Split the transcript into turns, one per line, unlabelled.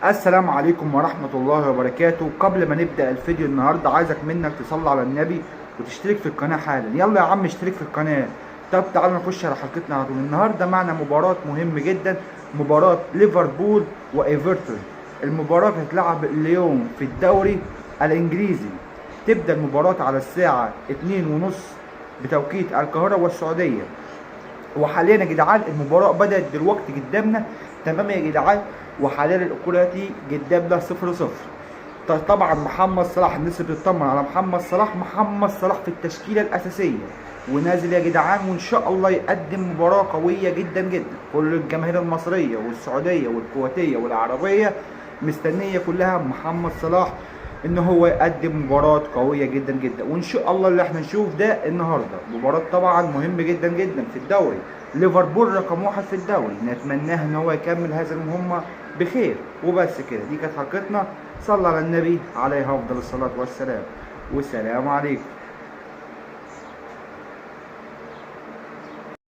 السلام عليكم ورحمة الله وبركاته. قبل ما نبدأ الفيديو النهاردة عايزك منك تصلي على النبي وتشترك في القناة حالا. يلا يا عم اشترك في القناة. طب تعالوا نخش على حلقتنا على طول. النهاردة معنا مباراة مهمة جدا، مباراة ليفربول وايفرتون. المباراة هتتلعب اليوم في الدوري الانجليزي. تبدأ المباراة على الساعة 2:30 بتوقيت القاهرة والسعودية. وحاليا يا جدعان المباراة بدأت دلوقتي قدامنا، تمام يا جدعان. وحاليا الكرة دي قدامنا 0-0. طبعا محمد صلاح، الناس بتطمن على محمد صلاح. محمد صلاح في التشكيلة الأساسية ونازل يا جدعان، وإن شاء الله يقدم مباراة قوية جدا جدا. كل الجماهير المصرية والسعودية والكويتية والعربية مستنية كلها محمد صلاح ان هو يقدم مباراة قوية جدا جدا. وان شاء الله اللي احنا نشوف ده النهاردة مباراة طبعا مهمة جدا جدا في الدوري. ليفربول رقم 1 في الدوري، نتمناه ان هو يكمل هذه المهمة بخير. وبس كده، دي كانت حلقتنا. صلى على النبي عليه افضل الصلاة والسلام، والسلام عليكم.